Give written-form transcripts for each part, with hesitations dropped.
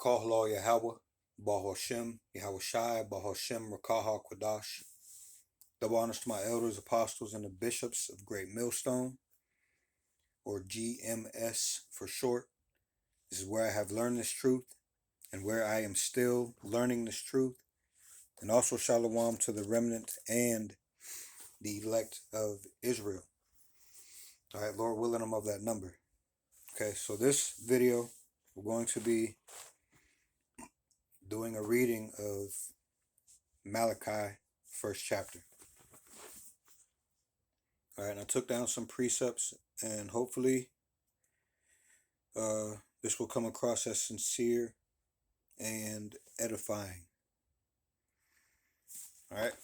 Kahla Yahweh, Bahashem, Yahweh Shai, Bahashem, Rakaha Kwadash. Double honors to my elders, apostles, and the bishops of Great Millstone, or GMS for short. This is where I have learned this truth and where I am still learning this truth. And also Shalom to the remnant and the elect of Israel. All right, Lord willing, I'm of that number. Okay, so this video, we're going to be doing a reading of Malachi, first chapter. All right, and I took down some precepts, and hopefully this will come across as sincere and edifying. All right.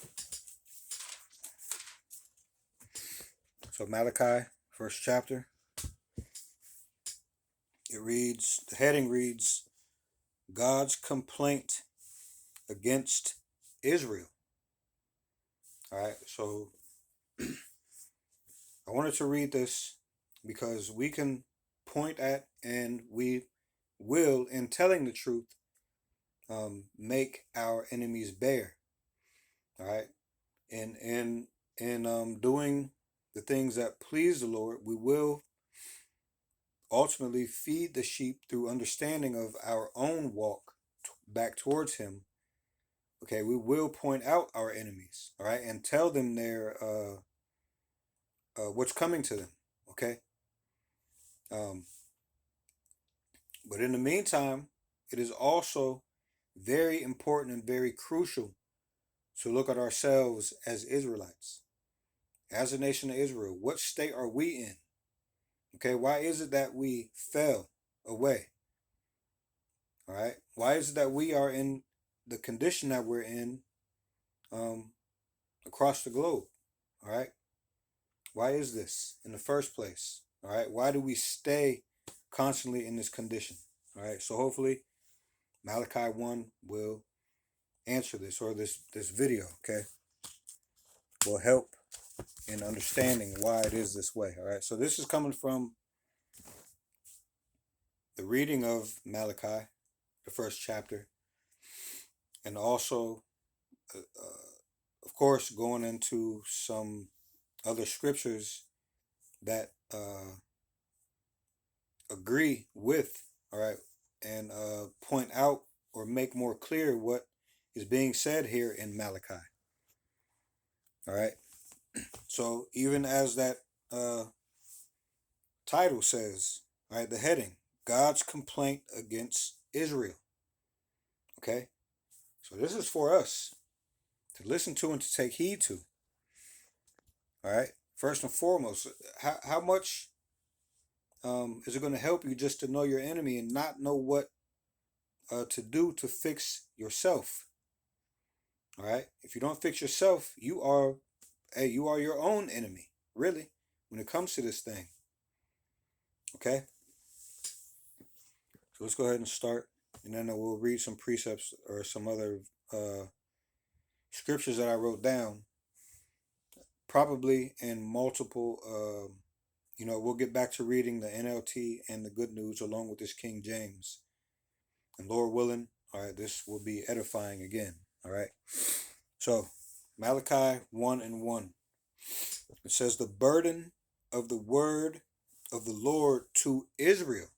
So Malachi, first chapter. It reads, the heading reads, God's complaint against Israel. All right, so I wanted to read this because we can point at, and we will, in telling the truth, make our enemies bare. All right, and in doing the things that please the Lord, we will ultimately feed the sheep through understanding of our own walk back towards Him. Okay, we will point out our enemies, all right, and tell them their what's coming to them. Okay, but in the meantime, it is also very important and very crucial to look at ourselves as Israelites, as a nation of Israel. What state are we in? Okay, why is it that we fell away? All right, why is it that we are in the condition that we're in across the globe? All right, why is this in the first place? All right, why do we stay constantly in this condition? All right, so hopefully Malachi 1 will answer this, or this video, okay, will help in understanding why it is this way. All right, so this is coming from the reading of Malachi, the first chapter, and also of course going into some other scriptures that agree with, all right, and point out or make more clear what is being said here in Malachi. All right, so even as that title says, all right, the heading, God's complaint against Israel. Okay, so this is for us to listen to and to take heed to. All right, first and foremost, how much is it going to help you just to know your enemy and not know what to do to fix yourself? All right, if you don't fix yourself, you are your own enemy, really, when it comes to this thing. Okay, so let's go ahead and start, and then we'll read some precepts or some other scriptures that I wrote down, probably in multiple. We'll get back to reading the NLT and the Good News along with this King James, and Lord willing, all right, this will be edifying again. All right, so Malachi 1:1. It says, the burden of the word of the Lord to Israel.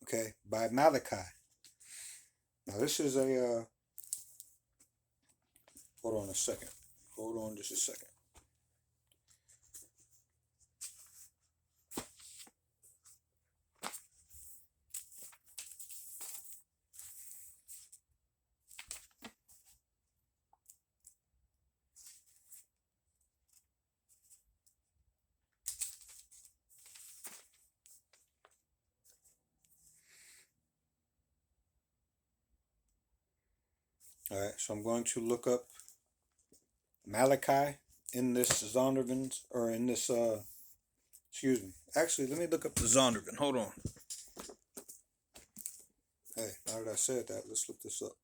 Okay, by Malachi. Now this is a hold on a second. Hold on just a second. All right, so I'm going to look up Malachi in this Zondervan, or in this, excuse me. Actually, let me look up the Zondervan. Hold on. Hey, now that I said that, let's look this up.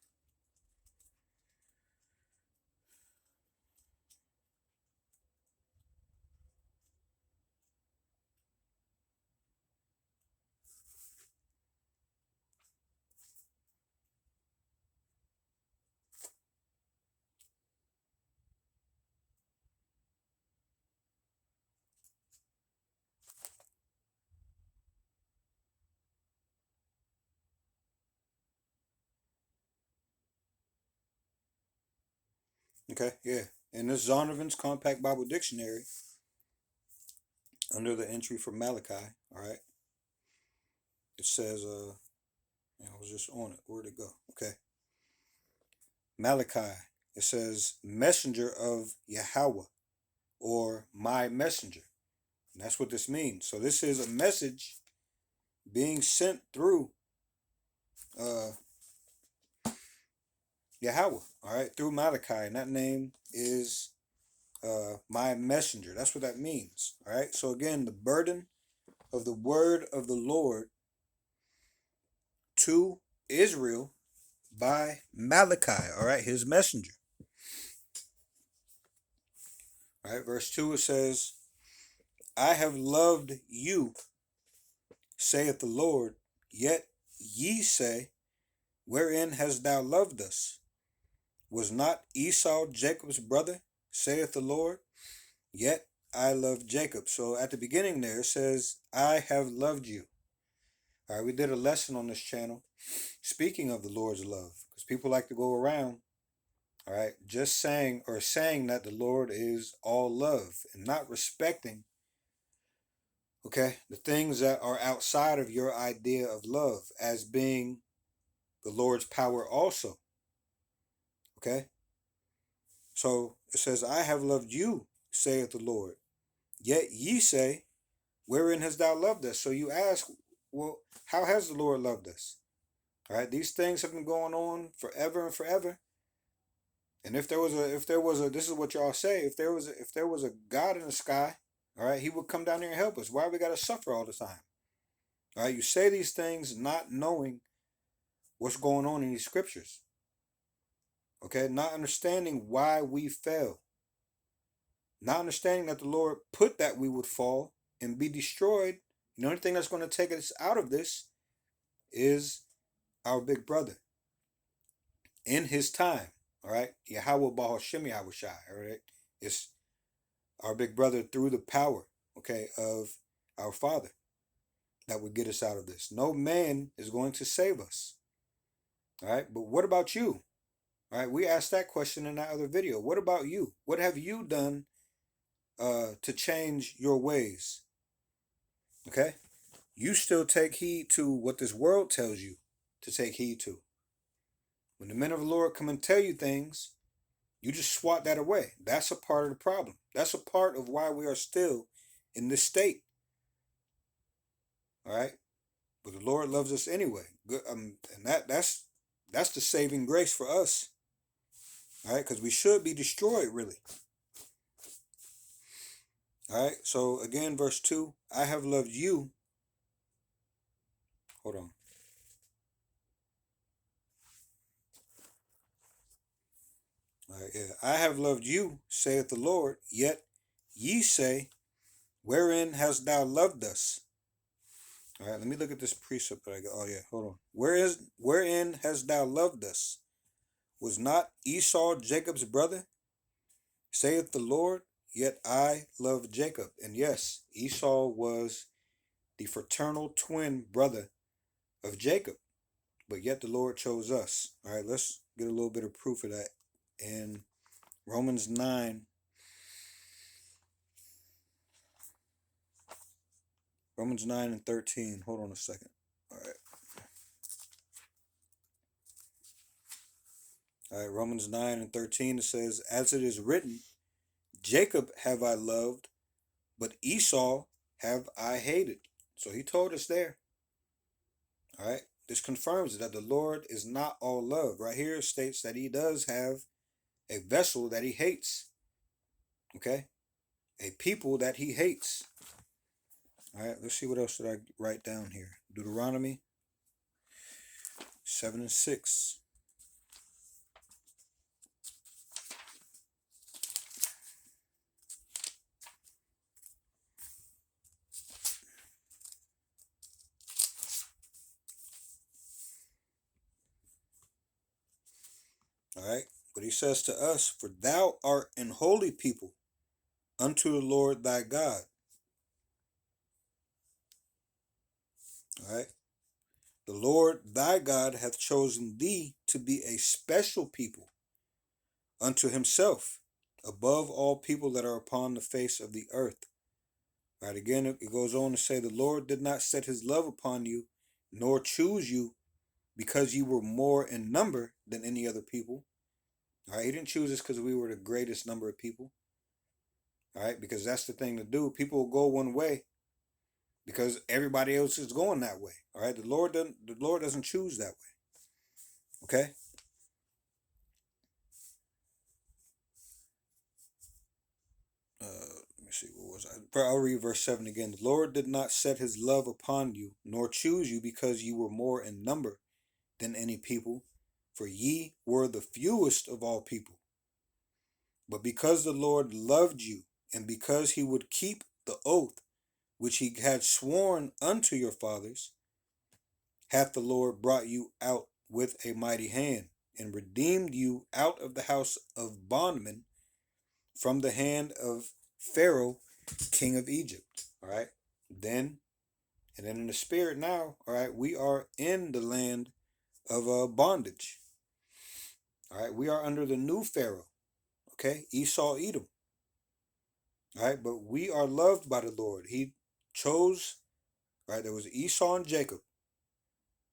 Okay, yeah. In this Zondervan's Compact Bible Dictionary, under the entry for Malachi, all right, it says, I was just on it. Where'd it go? Okay. Malachi, it says, messenger of Yahweh, or my messenger. And that's what this means. So this is a message being sent through uh, Yahweh, all right, through Malachi. And that name is my messenger. That's what that means, all right? So again, the burden of the word of the Lord to Israel by Malachi, all right, his messenger. All right, verse 2, it says, I have loved you, saith the Lord, yet ye say, wherein hast thou loved us? Was not Esau Jacob's brother, saith the Lord? Yet I love Jacob. So at the beginning there it says, I have loved you. All right, we did a lesson on this channel speaking of the Lord's love, because people like to go around, all right, just saying that the Lord is all love and not respecting, okay, the things that are outside of your idea of love as being the Lord's power also. Okay, so it says, I have loved you, saith the Lord. Yet ye say, wherein hast thou loved us? So you ask, well, how has the Lord loved us? All right, these things have been going on forever and forever. And if there was a, this is what y'all say, if there was a God in the sky, all right, he would come down here and help us. Why we got to suffer all the time? All right, you say these things not knowing what's going on in these scriptures. Okay, not understanding why we fell. Not understanding that the Lord put that we would fall and be destroyed. The only thing that's going to take us out of this is our big brother in his time. All right, Yahweh Bahashem Yahushai. All right, it's our big brother through the power, okay, of our Father that would get us out of this. No man is going to save us. All right, but what about you? All right, we asked that question in that other video. What about you? What have you done to change your ways? Okay, you still take heed to what this world tells you to take heed to. When the men of the Lord come and tell you things, you just swat that away. That's a part of the problem. That's a part of why we are still in this state. All right, but the Lord loves us anyway. Good, and that's the saving grace for us. All right, because we should be destroyed, really. All right, so again, verse 2, I have loved you. Hold on. All right, yeah. I have loved you, saith the Lord, yet ye say, wherein hast thou loved us? All right, let me look at this precept that I got. Oh, yeah, hold on. Wherein hast thou loved us? Was not Esau Jacob's brother? Saith the Lord, yet I love Jacob. And yes, Esau was the fraternal twin brother of Jacob, but yet the Lord chose us. All right, let's get a little bit of proof of that in Romans 9. Romans 9 and 13. Hold on a second. All right. All right, Romans 9 and 13, it says, as it is written, Jacob have I loved, but Esau have I hated. So he told us there. All right. This confirms that the Lord is not all love. Right here it states that he does have a vessel that he hates. Okay. A people that he hates. All right. Let's see what else did I write down here. Deuteronomy 7 and 6. All right. But he says to us, for thou art an holy people unto the Lord thy God. All right. The Lord thy God hath chosen thee to be a special people unto himself above all people that are upon the face of the earth. Right, again, it goes on to say, the Lord did not set his love upon you, nor choose you because you were more in number than any other people. All right, he didn't choose us because we were the greatest number of people. All right, because that's the thing to do. People will go one way because everybody else is going that way. All right, the Lord doesn't choose that way. Okay. Let me see, what was I? I'll read verse 7 again. The Lord did not set his love upon you, nor choose you because you were more in number than any people, for ye were the fewest of all people. But because the Lord loved you, and because he would keep the oath which he had sworn unto your fathers, hath the Lord brought you out with a mighty hand, and redeemed you out of the house of bondmen, from the hand of Pharaoh, king of Egypt. All right. Then, and then in the spirit now, all right, we are in the land of bondage. All right. We are under the new Pharaoh. Okay. Esau, Edom. All right. But we are loved by the Lord. He chose, right? There was Esau and Jacob.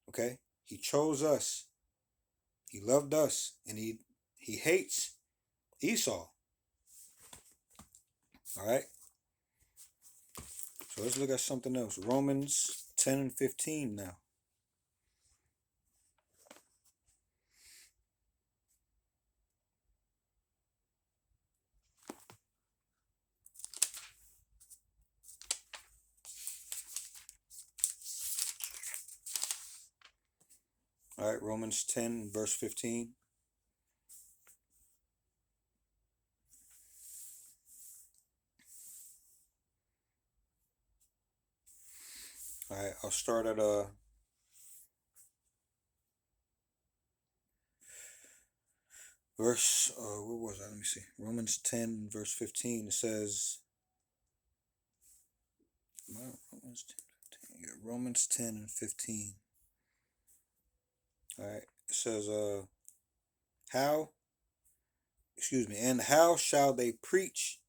Okay. He chose us. He loved us. And he hates Esau. All right. So let's look at something else. Romans 10 and 15 now. All right, Romans 10, verse 15. All right, I'll start at verse, where was I? Let me see. Romans 10, verse 15. It says, Romans 10, 15. Yeah, Romans 10 and 15. All right, it says, and how shall they preach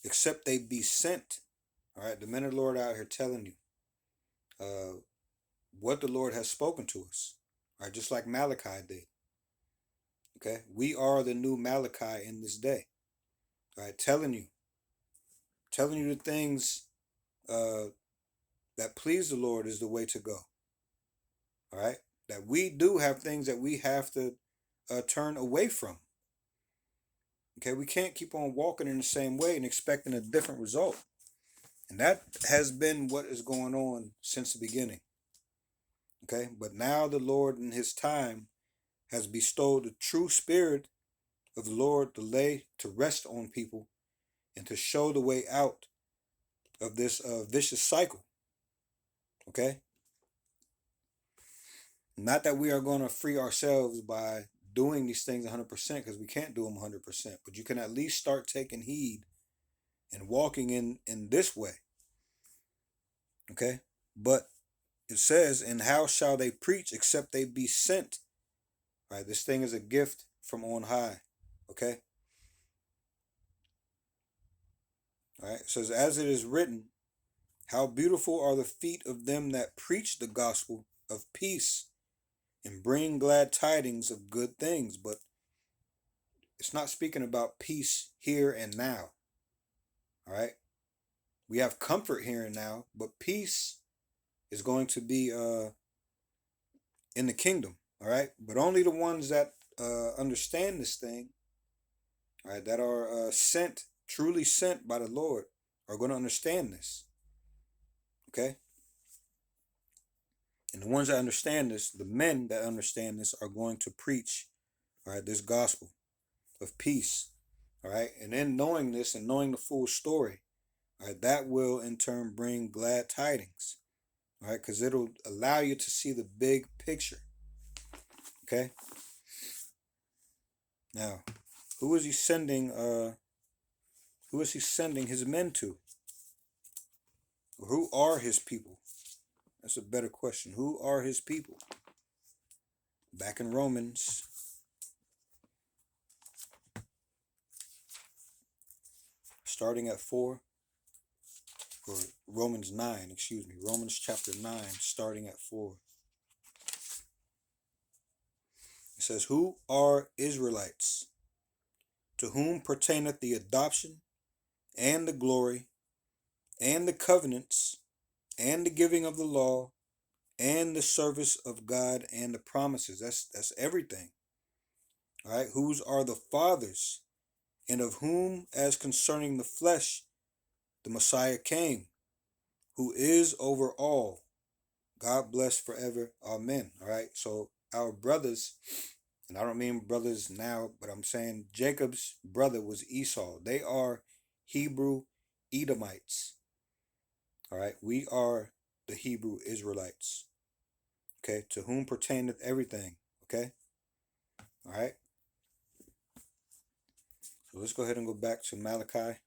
except they be sent? All right, the men of the Lord out here telling you what the Lord has spoken to us. All right, just like Malachi did. Okay, we are the new Malachi in this day. All right, telling you the things that please the Lord is the way to go. All right, that we do have things that we have to turn away from. Okay, we can't keep on walking in the same way and expecting a different result. And that has been what is going on since the beginning. Okay, but now the Lord in his time has bestowed the true spirit of the Lord to lay to rest on people and to show the way out of this vicious cycle. Okay, not that we are going to free ourselves by doing these things 100%, because we can't do them 100%, but you can at least start taking heed and walking in this way. Okay, but it says, and how shall they preach except they be sent? Right, this thing is a gift from on high. Okay, all right, it says, as it is written, how beautiful are the feet of them that preach the gospel of peace and bring glad tidings of good things. But it's not speaking about peace here and now. All right, we have comfort here and now, but peace is going to be in the kingdom. All right, but only the ones that understand this thing, all right, that are sent, truly sent by the Lord, are going to understand this. Okay, and the ones that understand this, the men that understand this, are going to preach, all right, this gospel of peace. All right, and in knowing this and knowing the full story, all right, that will in turn bring glad tidings. All right, because it'll allow you to see the big picture. Okay. Now, who is he sending? Who is he sending his men to? Or who are his people? That's a better question. Who are his people? Back in Romans starting at 4, or Romans 9, excuse me, Romans chapter 9, starting at 4. It says, "Who are Israelites, to whom pertaineth the adoption, and the glory, and the covenants, and the giving of the law, and the service of God, and the promises." That's everything. All right. Whose are the fathers, and of whom, as concerning the flesh, the Messiah came, who is over all. God bless forever. Amen. All right. So our brothers, and I don't mean brothers now, but I'm saying Jacob's brother was Esau. They are Hebrew Edomites. All right. We are the Hebrew Israelites. Okay. To whom pertaineth everything. Okay. All right. So let's go ahead and go back to Malachi.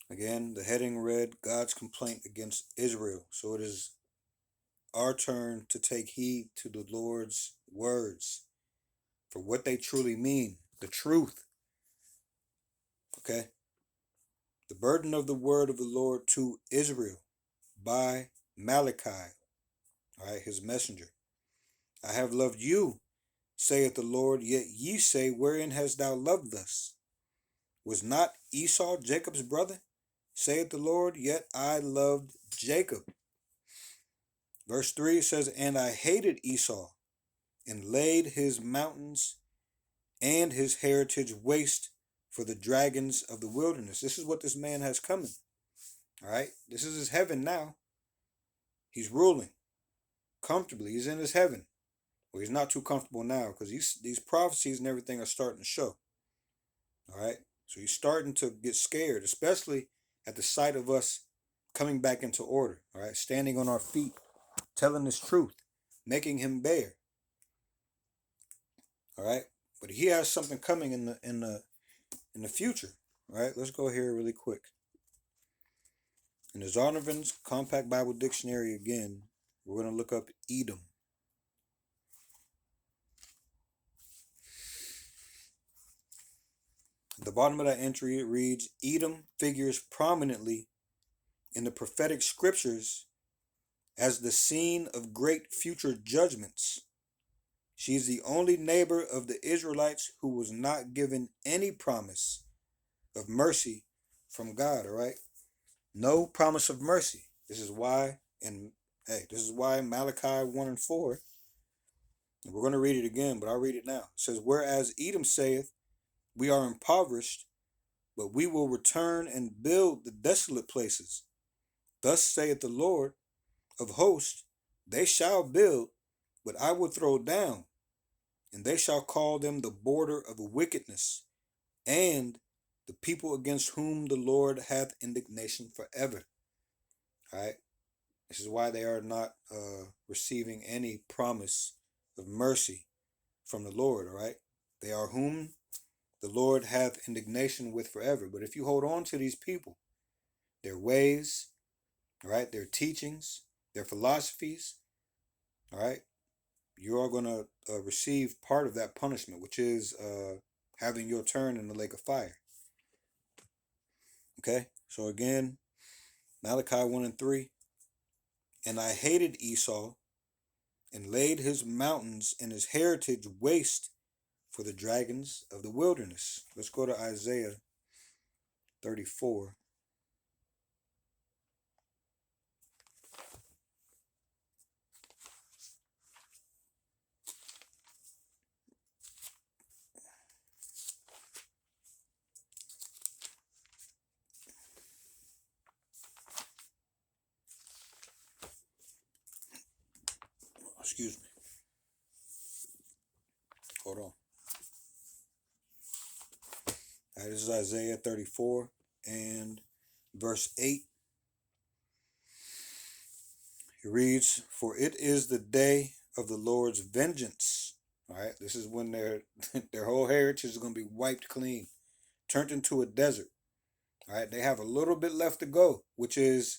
Again, the heading read, God's complaint against Israel. So it is our turn to take heed to the Lord's words for what they truly mean, the truth. Okay? The burden of the word of the Lord to Israel by Malachi, all right, his messenger. "I have loved you, saith the Lord, yet ye say, wherein hast thou loved us? Was not Esau Jacob's brother? Saith the Lord, yet I loved Jacob." Verse 3 says, "And I hated Esau, and laid his mountains and his heritage waste for the dragons of the wilderness." This is what this man has coming. All right. This is his heaven now. He's ruling comfortably. He's in his heaven. Well, he's not too comfortable now because these prophecies and everything are starting to show. All right. So he's starting to get scared, especially at the sight of us coming back into order. All right. Standing on our feet, telling his truth, making him bear. All right. But he has something coming in the future. All right. Let's go here really quick. In the Zondervan's Compact Bible Dictionary again, we're going to look up Edom. At the bottom of that entry, it reads, "Edom figures prominently in the prophetic scriptures as the scene of great future judgments. She is the only neighbor of the Israelites who was not given any promise of mercy from God." All right. No promise of mercy. This is why Malachi 1 and 4, and we're going to read it again, but I'll read it now. It says, "Whereas Edom saith, we are impoverished, but we will return and build the desolate places. Thus saith the Lord of hosts, they shall build, but I will throw down, and they shall call them the border of wickedness, and the people against whom the Lord hath indignation forever." All right. This is why they are not receiving any promise of mercy from the Lord. All right. They are whom the Lord hath indignation with forever. But if you hold on to these people, their ways, all right, their teachings, their philosophies, all right, you are going to receive part of that punishment, which is having your turn in the lake of fire. Okay. So again, Malachi 1 and 3. "And I hated Esau, and laid his mountains and his heritage waste for the dragons of the wilderness." Let's go to Isaiah 34. Excuse me. Hold on. All right, this is Isaiah 34 and verse 8. It reads, "For it is the day of the Lord's vengeance." All right, this is when their whole heritage is going to be wiped clean, turned into a desert. All right, they have a little bit left to go, which is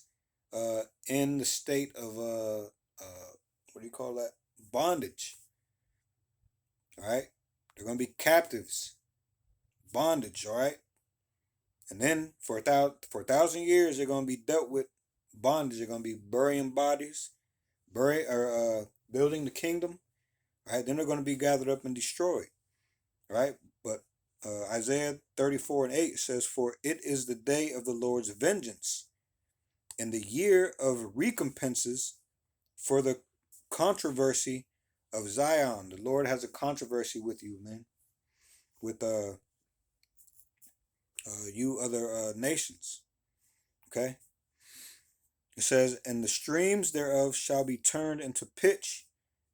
in the state of what do you call that? Bondage. All right, they're going to be captives, bondage. All right, and then for 1,000 years they're going to be dealt with bondage. They're going to be burying bodies, building the kingdom. All right, then they're going to be gathered up and destroyed. All right, but Isaiah 34:8 says, "For it is the day of the Lord's vengeance, and the year of recompenses for the controversy of Zion." The Lord has a controversy with you, man, with you other nations. Okay, it says, "And the streams thereof shall be turned into pitch,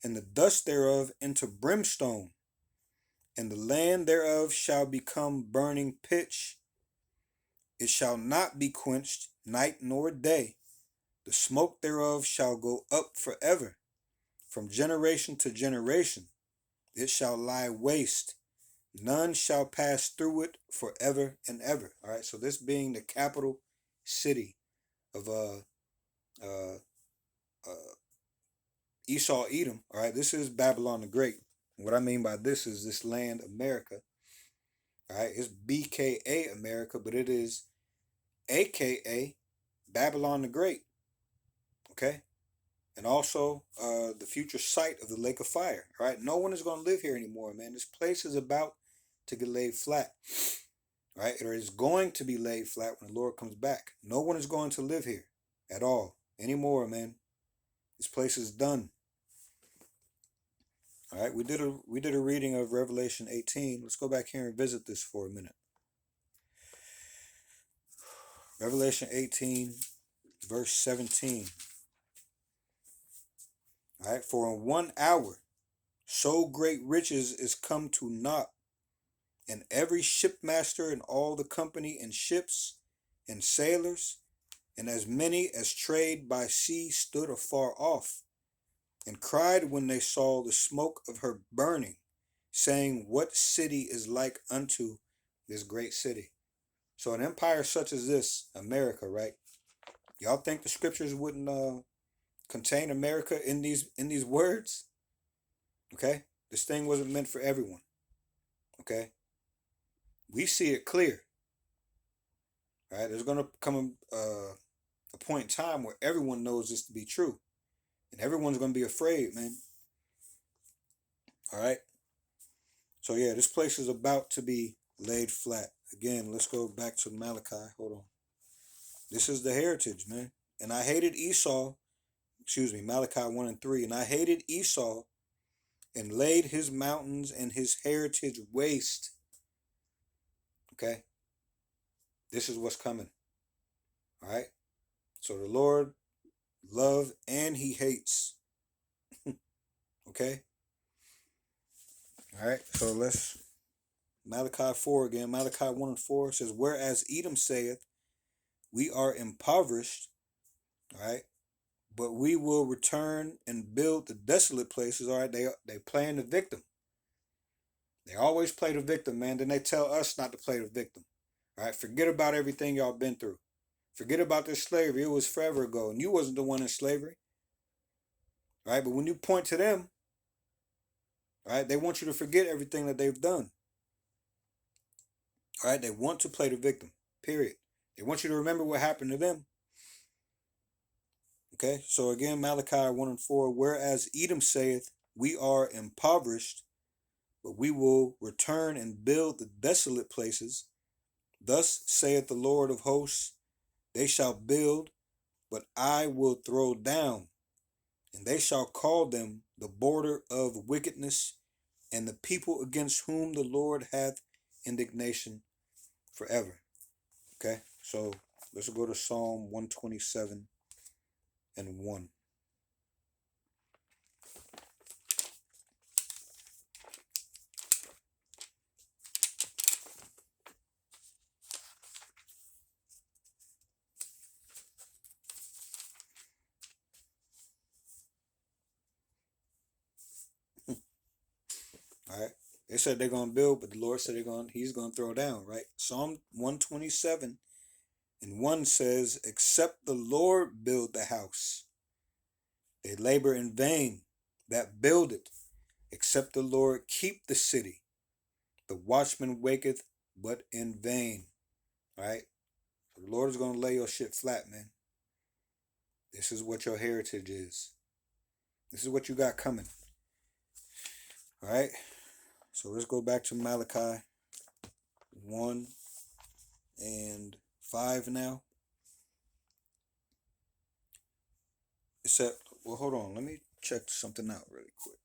and the dust thereof into brimstone, and the land thereof shall become burning pitch. It shall not be quenched night nor day. The smoke thereof shall go up forever. From generation to generation it shall lie waste. None shall pass through it forever and ever." All right, so this being the capital city of uh, uh, Esau, Edom. All right, this is Babylon the Great. What I mean by this is this land, America. All right, it's BKA America, but it is AKA Babylon the Great. Okay, and also the future site of the lake of fire. All right, no one is going to live here anymore, man. This place is about to get laid flat. All right, or is going to be laid flat when the Lord comes back. No one is going to live here at all anymore, man. This place is done. All right, we did a reading of Revelation 18. Let's go back here and visit this for a minute. Revelation 18, verse 17. All right, "For in 1 hour so great riches is come to naught, and every shipmaster and all the company in ships and sailors, and as many as trade by sea stood afar off, and cried when they saw the smoke of her burning, saying, What city is like unto this great city?" So an empire such as this, America, right? Y'all think the scriptures wouldn't contain America in these words? Okay, this thing wasn't meant for everyone. Okay, we see it clear. All right, there's gonna come a point in time where everyone knows this to be true, and everyone's gonna be afraid, man. All right, so yeah, this place is about to be laid flat. Again, let's go back to Malachi. Hold on. This is the heritage, man. And I hated Esau. Excuse me, Malachi 1 and 3. "And I hated Esau, and laid his mountains and his heritage waste." Okay, this is what's coming. All right, so the Lord love and he hates. Okay, all right, so let's Malachi 4 again. Malachi 1 and 4 says, "Whereas Edom saith, We are impoverished," all right, "but we will return and build the desolate places." All right, they playing the victim. They always play the victim, man. Then they tell us not to play the victim. All right, forget about everything y'all been through. Forget about this slavery. It was forever ago, and you wasn't the one in slavery. All right, but when you point to them, all right, they want you to forget everything that they've done. All right, they want to play the victim, period. They want you to remember what happened to them. Okay, so again, Malachi 1 and 4, "Whereas Edom saith, We are impoverished, but we will return and build the desolate places. Thus saith the Lord of hosts, They shall build, but I will throw down, and they shall call them the border of wickedness, and the people against whom the Lord hath indignation forever." Okay, so let's go to Psalm 127 and 1. All right, they said they're gonna build, but the Lord said he's gonna throw down. Right, Psalm 127 And one says, except the Lord build the house, they labor in vain that build it. Except the Lord keep the city, the watchman waketh, but in vain. Right? So the Lord is going to lay your shit flat, man. This is what your heritage is. This is what you got coming. All right? So let's go back to Malachi 1 and 5 now. It said, well, hold on. Let me check something out really quick.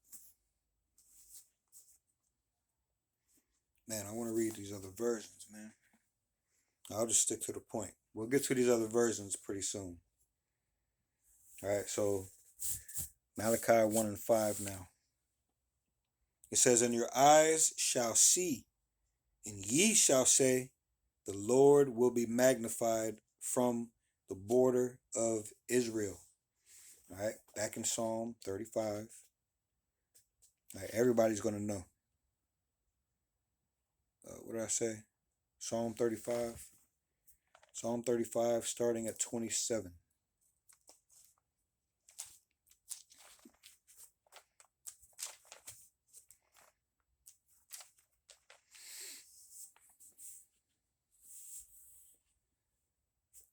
Man, I want to read these other versions, man. I'll just stick to the point. We'll get to these other versions pretty soon. All right, so Malachi 1 and 5 now. It says, and your eyes shall see, and ye shall say, the Lord will be magnified from the border of Israel. All right, back in Psalm 35. All right, everybody's going to know. What did I say? Psalm 35. Psalm 35, starting at 27.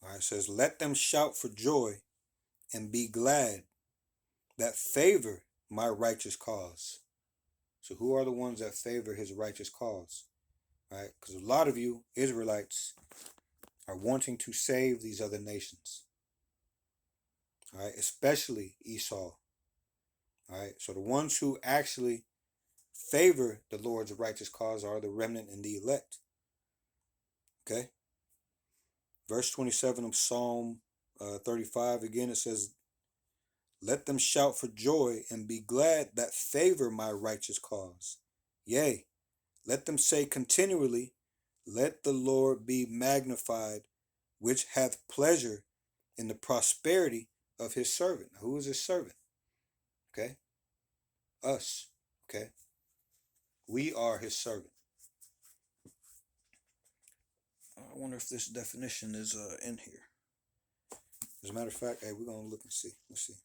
All right, it says, let them shout for joy and be glad that favor my righteous cause. So who are the ones that favor his righteous cause? Right? Because a lot of you Israelites are wanting to save these other nations. All right, especially Esau. All right, so the ones who actually favor the Lord's righteous cause are the remnant and the elect. Okay? Verse 27 of Psalm 35, again, it says, let them shout for joy and be glad that favor my righteous cause. Yea, let them say continually, let the Lord be magnified, which hath pleasure in the prosperity of his servant. Now, who is his servant? Okay? Us. Okay? We are his servant. I wonder if this definition is in here. As a matter of fact, hey, we're going to look and see. Let's see.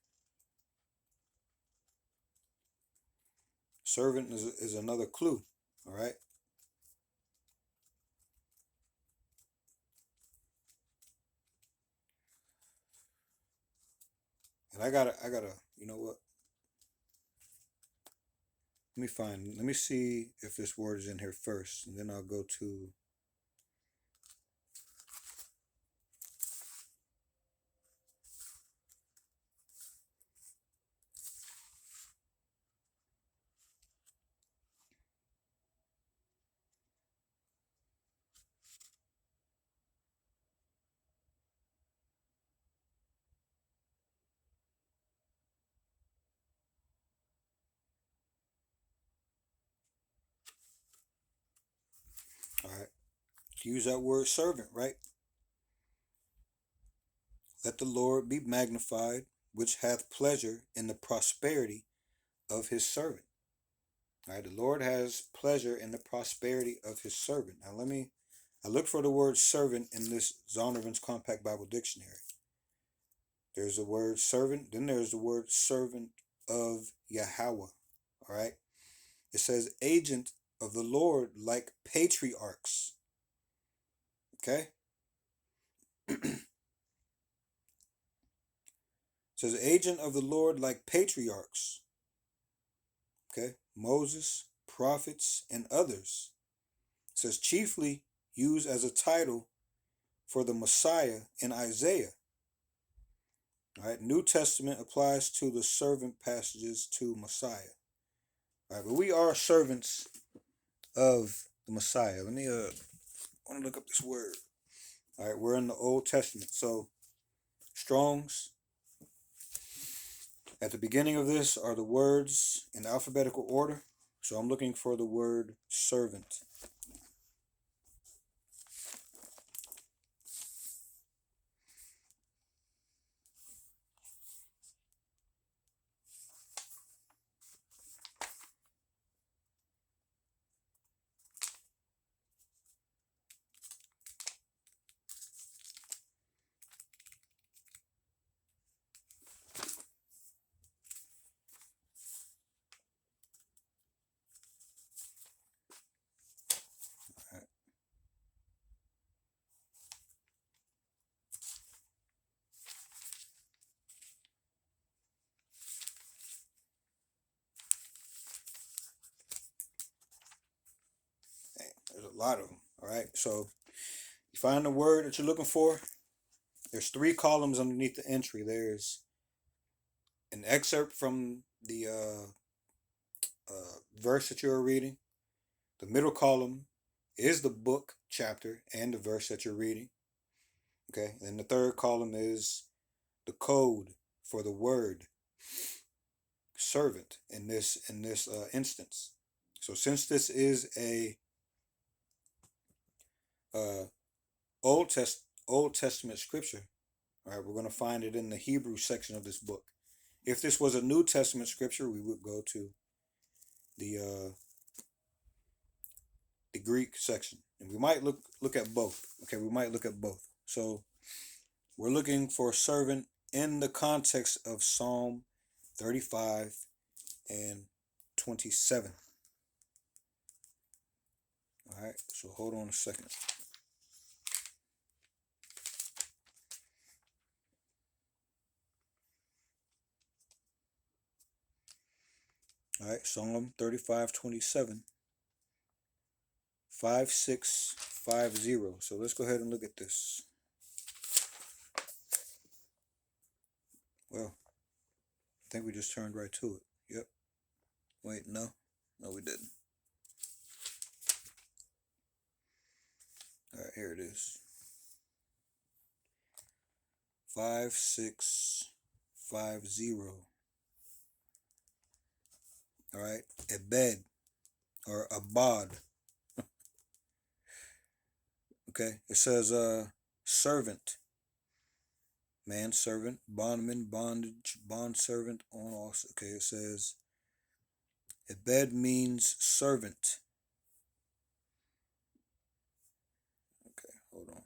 Servant is another clue. All right? And I gotta, you know what? Let me see if this word is in here first, and then I'll go to. All right. Use that word servant, right? Let the Lord be magnified, which hath pleasure in the prosperity of his servant. All right, the Lord has pleasure in the prosperity of his servant. Now I look for the word servant in this Zondervan's Compact Bible Dictionary. There's the word servant, then there's the word servant of Yahweh. All right. It says agent of the Lord like patriarchs. Okay. It says agent of the Lord like patriarchs. Okay. Moses, prophets, and others. It says chiefly used as a title for the Messiah in Isaiah. All right. New Testament applies to the servant passages to Messiah. All right, but we are servants of the Messiah. I want to look up this word. All right, we're in the Old Testament. So Strong's, at the beginning of this are the words in alphabetical order. So I'm looking for the word servant. a lot of them. All right. So you find the word that you're looking for. There's 3 columns underneath the entry. There's an excerpt from the verse that you're reading. The middle column is the book, chapter, and the verse that you're reading. Okay. And the third column is the code for the word servant in this instance. So since this is a uh, Old Testament scripture, all right, we're going to find it in the Hebrew section of this book. If this was a New Testament scripture, we would go to the Greek section, and we might look at both. Okay, we might look at both. So we're looking for servant in the context of Psalm 35 and 27. All right, so hold on a second. All right, Psalm 35:27, 5650. So let's go ahead and look at this. Well, I think we just turned right to it. Yep. Wait, no, we didn't. All right, here it is. 5650. All right, Ebed or Abad. Okay, it says servant, manservant, bondman, bondage, bondservant, on also. Okay, it says Ebed means servant. Okay, hold on.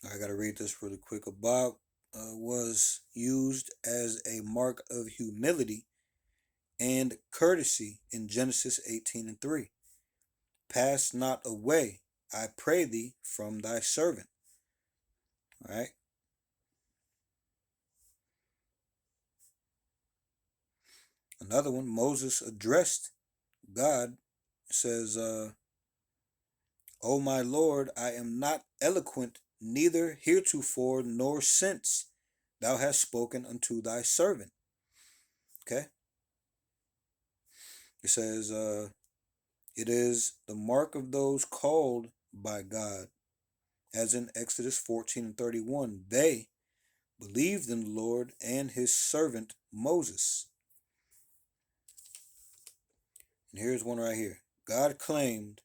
I gotta read this really quick. Abad was used as a mark of humility and courtesy in Genesis 18:3. Pass not away, I pray thee, from thy servant. All right. Another one, Moses addressed God, says, O my Lord, I am not eloquent, neither heretofore nor since thou hast spoken unto thy servant. Okay. It says, it is the mark of those called by God, as in Exodus 14:31. They believed in the Lord and his servant Moses. And here's one right here. God claimed,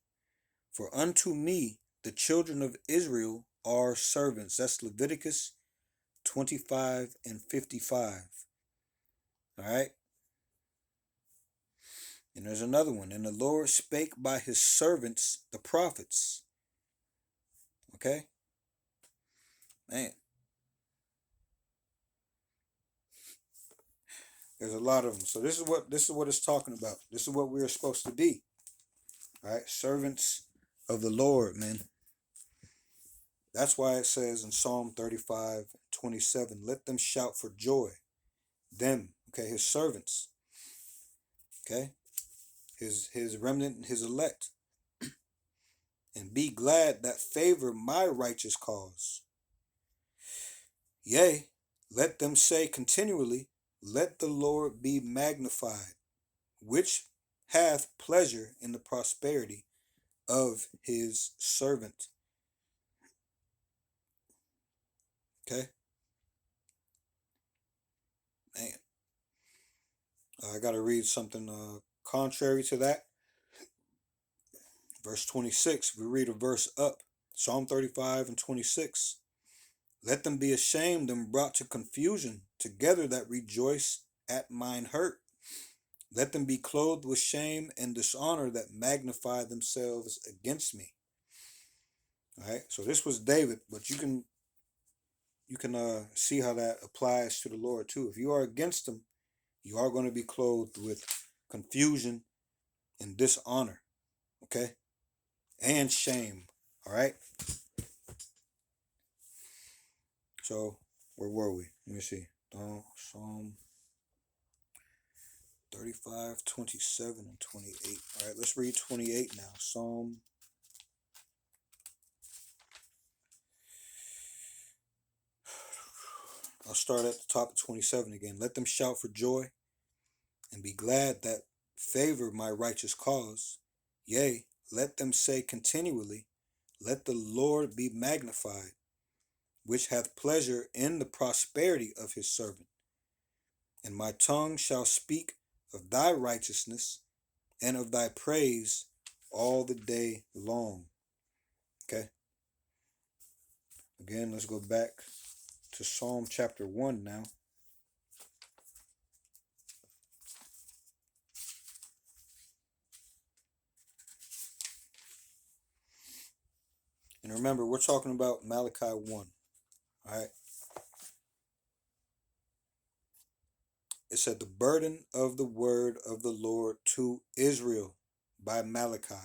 for unto me the children of Israel are servants. That's Leviticus 25:55. All right. And there's another one. And the Lord spake by his servants, the prophets. Okay. Man. There's a lot of them. So this is what it's talking about. This is what we're supposed to be. All right. Servants of the Lord, man. That's why it says in Psalm 35:27, let them shout for joy. Them, okay, his servants. Okay. His remnant and his elect. And be glad that favor my righteous cause. Yea, let them say continually, let the Lord be magnified, which hath pleasure in the prosperity of his servant. Okay? Man. I got to read something contrary to that. Verse 26, we read a verse up. Psalm 35:26. Let them be ashamed and brought to confusion together that rejoice at mine hurt. Let them be clothed with shame and dishonor that magnify themselves against me. All right. So this was David, but you can see how that applies to the Lord too. If you are against him, You are going to be clothed with confusion and dishonor, okay? And shame, all right? So, where were we? Let me see. Psalm 35, 27, and 28. All right, let's read 28 now. I'll start at the top of 27 again. Let them shout for joy and be glad that favor my righteous cause. Yea, let them say continually, let the Lord be magnified, which hath pleasure in the prosperity of his servant. And my tongue shall speak of thy righteousness and of thy praise all the day long. Okay. Again, let's go back to Psalm chapter 1 now. And remember, we're talking about Malachi 1. All right. It said, the burden of the word of the Lord to Israel by Malachi.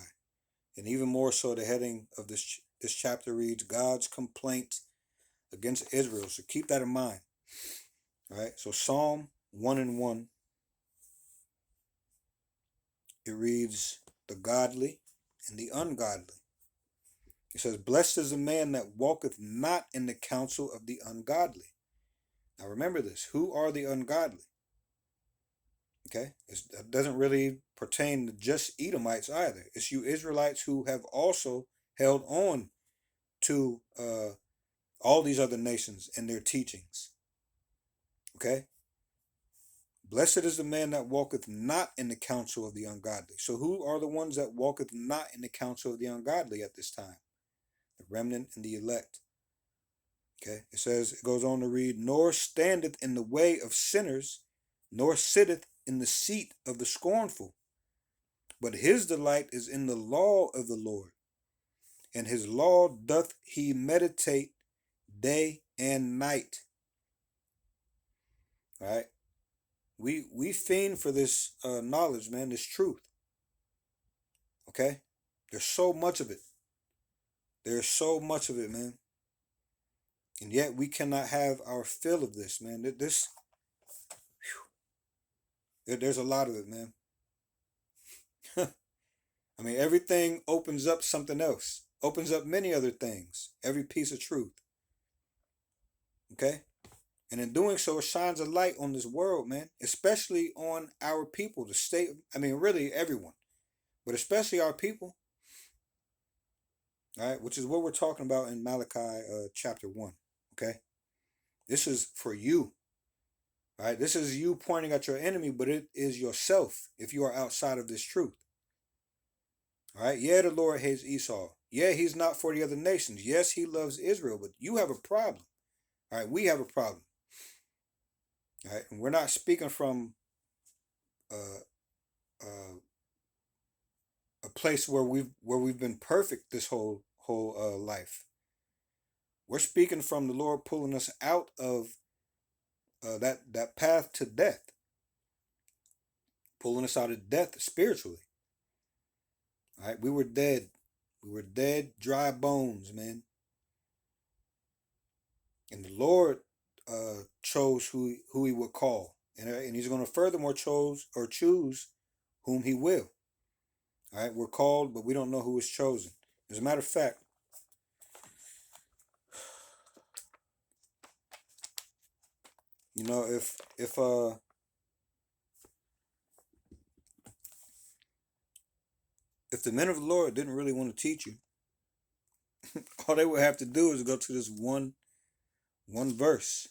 And even more so, the heading of this chapter reads, God's complaint against Israel. So keep that in mind. All right. So Psalm 1 and 1, it reads, the godly and the ungodly. It says, blessed is the man that walketh not in the counsel of the ungodly. Now remember this. Who are the ungodly? Okay, it doesn't really pertain to just Edomites either. It's you Israelites who have also held on to all these other nations and their teachings. Okay, blessed is the man that walketh not in the counsel of the ungodly. So who are the ones that walketh not in the counsel of the ungodly at this time? The remnant and the elect. Okay, it goes on to read, nor standeth in the way of sinners, nor sitteth in the seat of the scornful. But his delight is in the law of the Lord, and his law doth he meditate day and night. All right? We fiend for this knowledge, man, this truth. Okay? There's so much of it. There's so much of it, man. And yet we cannot have our fill of this, man. There's a lot of it, man. I mean, everything opens up something else, opens up many other things, every piece of truth. Okay? And in doing so, it shines a light on this world, man, especially on our people, the state. I mean, really everyone, but especially our people. All right, which is what we're talking about in Malachi chapter 1. Okay? This is for you. All right? This is you pointing at your enemy, but it is yourself if you are outside of this truth. All right? Yeah, the Lord hates Esau. Yeah, he's not for the other nations. Yes, he loves Israel, but you have a problem. All right? We have a problem. All right? And we're not speaking from a place where we've been perfect this whole life. We're speaking from the Lord pulling us out of that path to death, pulling us out of death spiritually. All right, we were dead, dry bones, man. And the Lord chose who He would call, and He's going to furthermore choose whom He will. All right, we're called, but we don't know who is chosen. As a matter of fact, you know, if the men of the Lord didn't really want to teach you, all they would have to do is go to this one verse.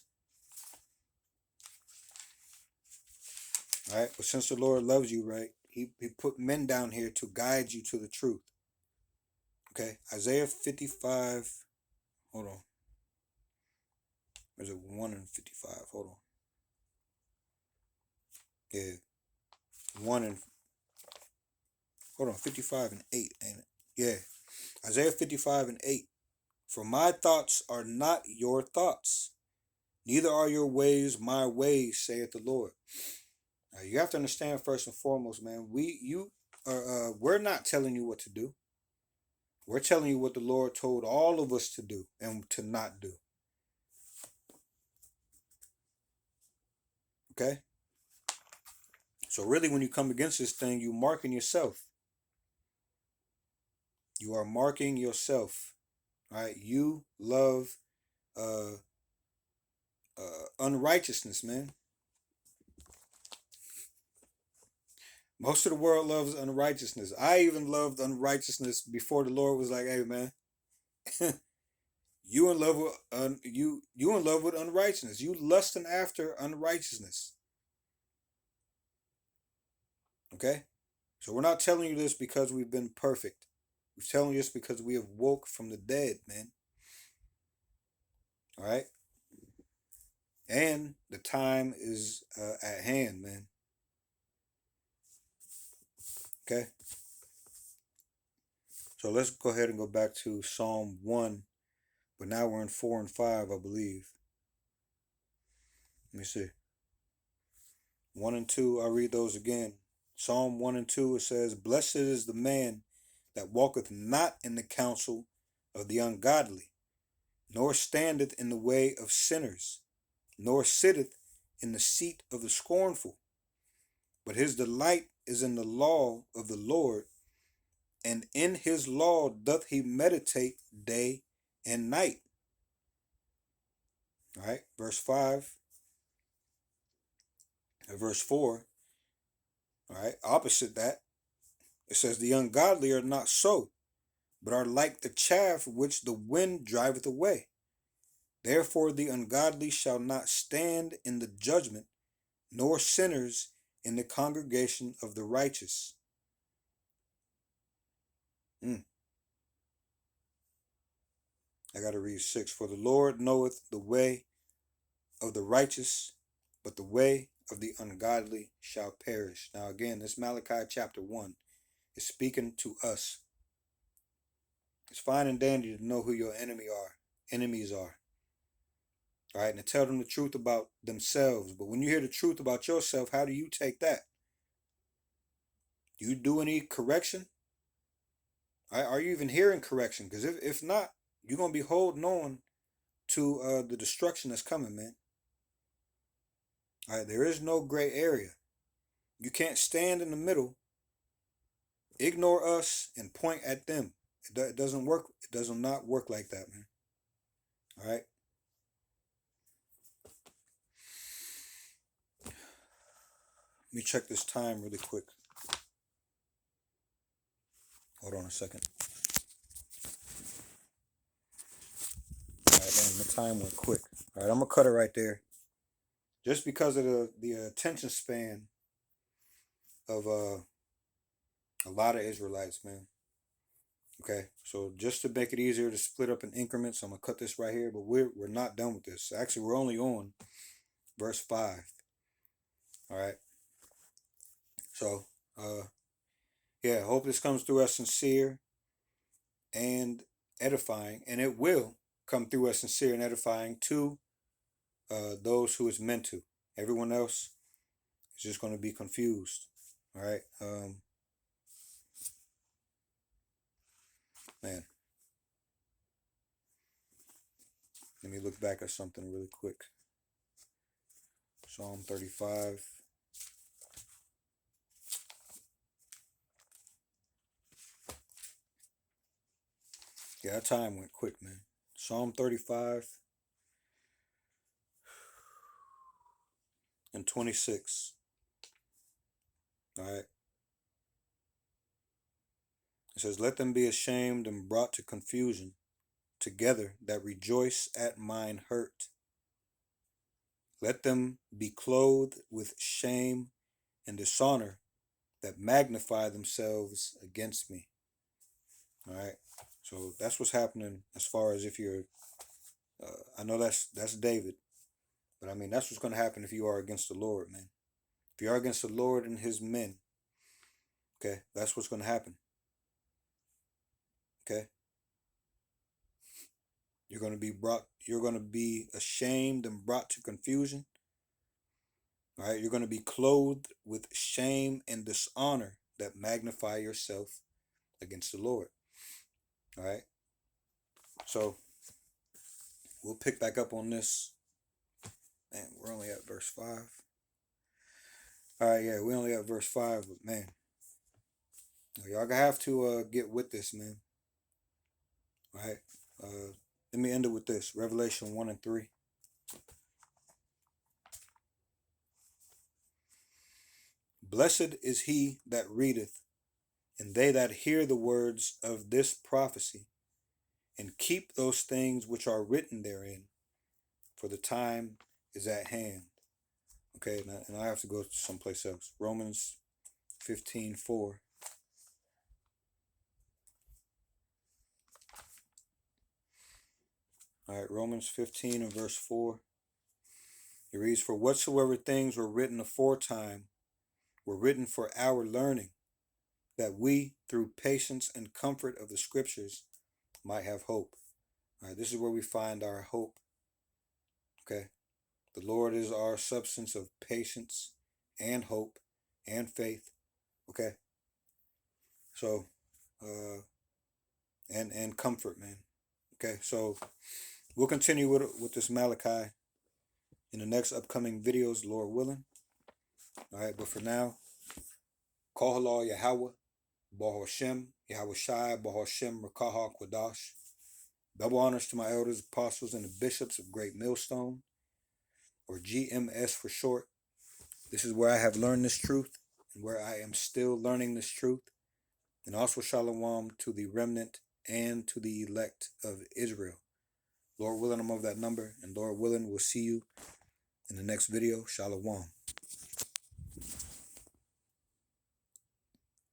All right, but since the Lord loves you, right, he put men down here to guide you to the truth. Okay, Isaiah 55. Hold on. There's a 1 and 55. Hold on. Yeah, 1 and hold on, 55 and 8, ain't it? Yeah, Isaiah 55 and 8. For my thoughts are not your thoughts, neither are your ways my ways, saith the Lord. You have to understand first and foremost, man. We're not telling you what to do. We're telling you what the Lord told all of us to do and to not do. Okay. So really, when you come against this thing, you marking yourself. You are marking yourself. Right. You love uh, unrighteousness, man. Most of the world loves unrighteousness. I even loved unrighteousness before the Lord was like, "Hey, man, you in love with you in love with unrighteousness. You lusting after unrighteousness." Okay, so we're not telling you this because we've been perfect. We're telling you this because we have woke from the dead, man. All right, and the time is at hand, man. Okay, so let's go ahead and go back to Psalm 1, but now we're in 4 and 5, I believe. Let me see. 1 and 2, I'll read those again. Psalm 1 and 2, it says, "Blessed is the man that walketh not in the counsel of the ungodly, nor standeth in the way of sinners, nor sitteth in the seat of the scornful. But his delight is in the law of the Lord, and in his law doth he meditate day and night." All right, verse 5 and verse 4. All right, opposite that, it says, "The ungodly are not so, but are like the chaff which the wind driveth away. Therefore the ungodly shall not stand in the judgment, nor sinners in the congregation of the righteous." Mm. I got to read 6. "For the Lord knoweth the way of the righteous, but the way of the ungodly shall perish." Now again, this Malachi chapter 1 is speaking to us. It's fine and dandy to know who your enemies are. All right, and to tell them the truth about themselves. But when you hear the truth about yourself, how do you take that? Do you do any correction? All right, are you even hearing correction? Because if not, you're going to be holding on to the destruction that's coming, man. All right, there is no gray area. You can't stand in the middle, ignore us, and point at them. It doesn't work. It does not work like that, man. All right. Let me check this time really quick. Hold on a second. All right, man, the time went quick. All right, I'm gonna cut it right there, just because of the attention span of a lot of Israelites, man. Okay, so just to make it easier to split up in increments, I'm gonna cut this right here. But we're not done with this. Actually, we're only on verse 5. All right. So yeah, hope this comes through as sincere and edifying, and it will come through as sincere and edifying to those who it's meant to. Everyone else is just going to be confused. All right, man. Let me look back at something really quick. Psalm 35. Yeah, that time went quick, man. Psalm 35 and 26. All right. It says, "Let them be ashamed and brought to confusion together that rejoice at mine hurt. Let them be clothed with shame and dishonor that magnify themselves against me." All right. So that's what's happening as far as if you're, I know that's David, but I mean, that's what's going to happen if you are against the Lord, man. If you are against the Lord and his men, okay, that's what's going to happen. Okay. You're going to be ashamed and brought to confusion. All right, you're going to be clothed with shame and dishonor that magnify yourself against the Lord. All right, so we'll pick back up on this. Man, we're only at verse 5. All right, yeah, we only at verse 5, but man, y'all gonna have to get with this, man. All right, let me end it with this. Revelation 1 and 3. Blessed is he that readeth, and they that hear the words of this prophecy, and keep those things which are written therein, for the time is at hand. Okay, and I have to go someplace else. Romans 15:4. All right, Romans 15 and verse 4. It reads, for whatsoever things were written aforetime were written for our learning, that we, through patience and comfort of the scriptures, might have hope. All right, this is where we find our hope. Okay, the Lord is our substance of patience and hope and faith. Okay, so and comfort, man. Okay, so we'll continue with this Malachi in the next upcoming videos, Lord willing. All right, but for now, Kohala Yahweh, Baruch Hashem, Yahweh Shai, Baruch Hashem, Rakaha Kwadash. Double honors to my elders, apostles, and the bishops of Great Millstone, or GMS for short. This is where I have learned this truth and where I am still learning this truth. And also Shalom to the remnant and to the elect of Israel. Lord willing, I'm of that number. And Lord willing, we'll see you in the next video. Shalom.